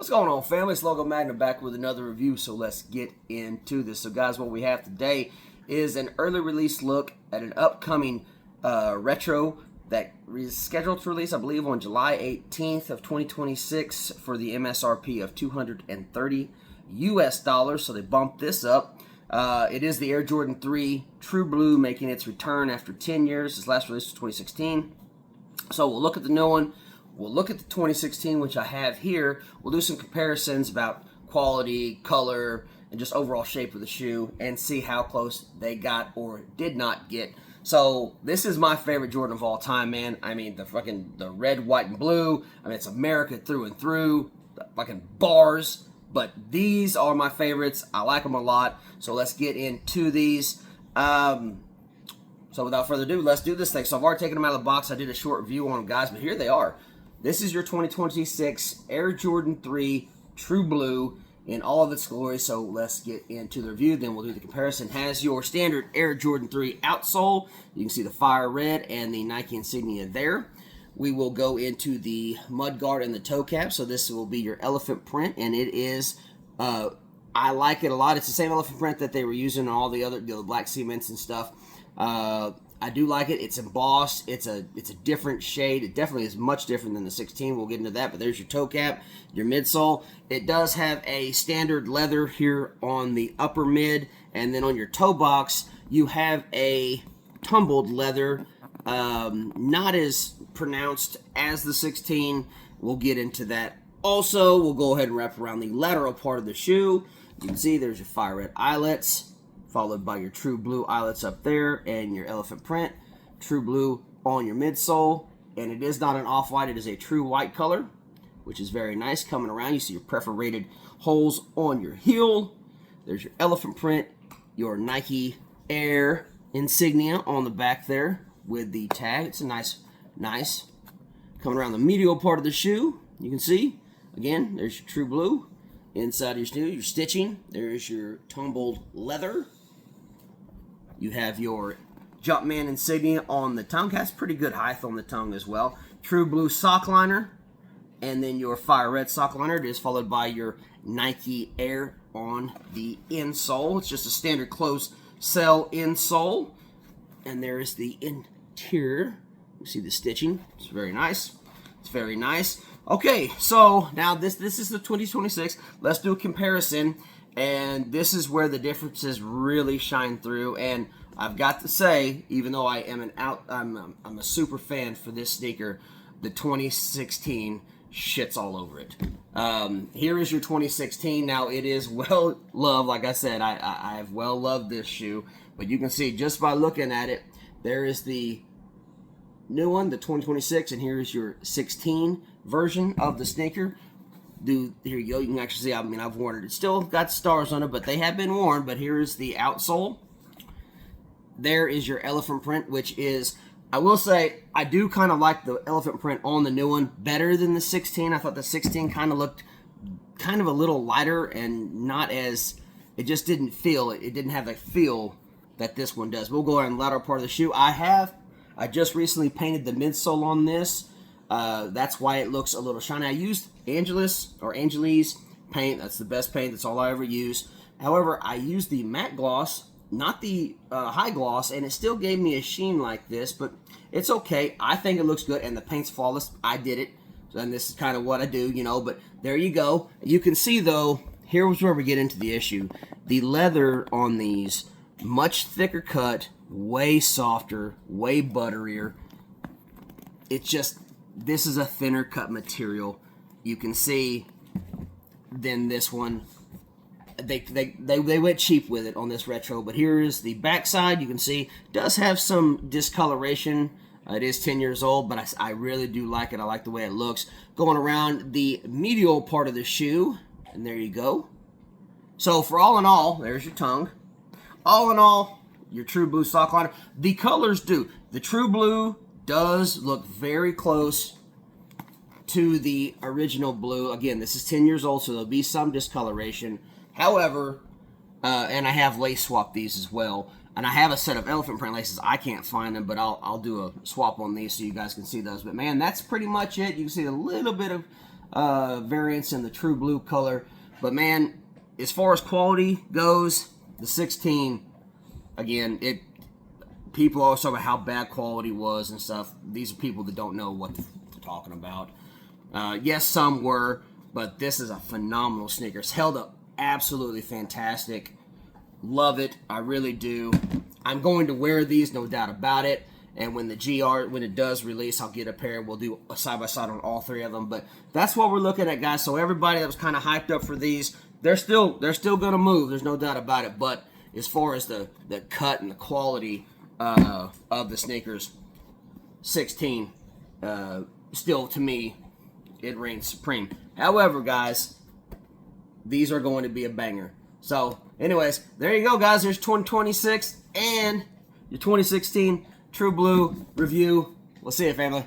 What's going on, family? It's Logo Magna back with another review, so let's get into this. So, guys, what we have today is an early release look at an upcoming retro that is scheduled to release, I believe, on July 18th of 2026 for the MSRP of $230 US. So they bumped this up. It is the Air Jordan 3 True Blue making its return after 10 years. Its last release was 2016. So we'll look at the new one. We'll look at the 2016, which I have here. We'll do some comparisons about quality, color, and just overall shape of the shoe and see how close they got or did not get. So this is my favorite Jordan of all time, man. I mean, the red, white, and blue. I mean, it's America through and through. The fucking bars. But these are my favorites. I like them a lot. So let's get into these. So without further ado, let's do this thing. So I've already taken them out of the box. I did a short review on them, guys, but here they are. This is your 2026 Air Jordan 3 True Blue in all of its glory. So let's get into the review. Then we'll do the comparison. Has your standard Air Jordan 3 outsole. You can see the fire red and the Nike insignia there. We will go into the mud guard and the toe cap. So this will be your elephant print, and it is, I like it a lot. It's the same elephant print that they were using on all the other black cements and stuff. I do like it. It's embossed. It's a different shade. It definitely is much different than the 16. We'll get into that. But there's your toe cap, your midsole. It does have a standard leather here on the upper mid, and then on your toe box you have a tumbled leather. Not as pronounced as the 16. We'll get into that. Also, we'll go ahead and wrap around the lateral part of the shoe. You can see there's your fire red eyelets, followed by your True Blue eyelets up there, and your elephant print. True Blue on your midsole, and it is not an off-white, it is a true white color, which is very nice. Coming around, you see your perforated holes on your heel. There's your elephant print, your Nike Air insignia on the back there with the tag. It's a nice. Coming around the medial part of the shoe, you can see, again, there's your True Blue. Inside of your shoe, your stitching, there's your tumbled leather. You have your Jumpman insignia on the tongue. Has pretty good height on the tongue as well. True Blue sock liner. And then your fire red sock liner. It is followed by your Nike Air on the insole. It's just a standard closed cell insole. And there is the interior. You see the stitching. It's very nice. It's very nice. Okay, so now this is the 2026. Let's do a comparison. And this is where the differences really shine through. And I've got to say, even though I am I'm a super fan for this sneaker, the 2016 shits all over it. Here is your 2016. Now it is well loved. Like I said, I've well loved this shoe. But you can see just by looking at it, there is the new one, the 2026, and here is your 16 version of the sneaker. Here you go. You can actually see, I mean, I've worn it. It's still got stars on it, but they have been worn. But here is the outsole. There is your elephant print, which is, I will say, I do kind of like the elephant print on the new one better than the 16. I thought the 16 kind of looked kind of a little lighter and not as, it just didn't feel, it didn't have the feel that this one does. We'll go ahead and lateral part of the shoe. I just recently painted the midsole on this. That's why it looks a little shiny. I used Angeles paint. That's the best paint. That's all I ever use. However, I used the matte gloss, not the high gloss, and it still gave me a sheen like this, but it's okay. I think it looks good, and the paint's flawless. I did it, and this is kind of what I do, you know, but there you go. You can see, though, here's where we get into the issue. The leather on these, much thicker cut, way softer, way butterier. It's just, this is a thinner cut material. You can see then this one, they went cheap with it on this retro. But here is the backside. You can see does have some discoloration. It is 10 years old, but I really do like it. I like the way it looks. Going around the medial part of the shoe, and there you go. So for all in all, there's your tongue. All in all, your True Blue sock liner. The colors do. The True Blue does look very close to the original blue. Again, this is 10 years old, so there'll be some discoloration. However, and I have lace swapped these as well. And I have a set of elephant print laces. I can't find them, but I'll do a swap on these so you guys can see those. But man, that's pretty much it. You can see a little bit of variants in the true blue color. But man, as far as quality goes, the 16, again, people always talk about how bad quality was and stuff. These are people that don't know what they're talking about. Yes, some were, but this is a phenomenal sneaker. It's held up absolutely fantastic. Love it. I really do. I'm going to wear these, no doubt about it. And when when it does release, I'll get a pair. We'll do a side-by-side on all three of them. But that's what we're looking at, guys. So everybody that was kind of hyped up for these, they're still going to move. There's no doubt about it. But as far as the cut and the quality of the sneakers, 16, still, to me, it reigns supreme. However, guys, these are going to be a banger. So, anyways, there you go, guys. There's 2026 and your 2016 True Blue review. We'll see you, family.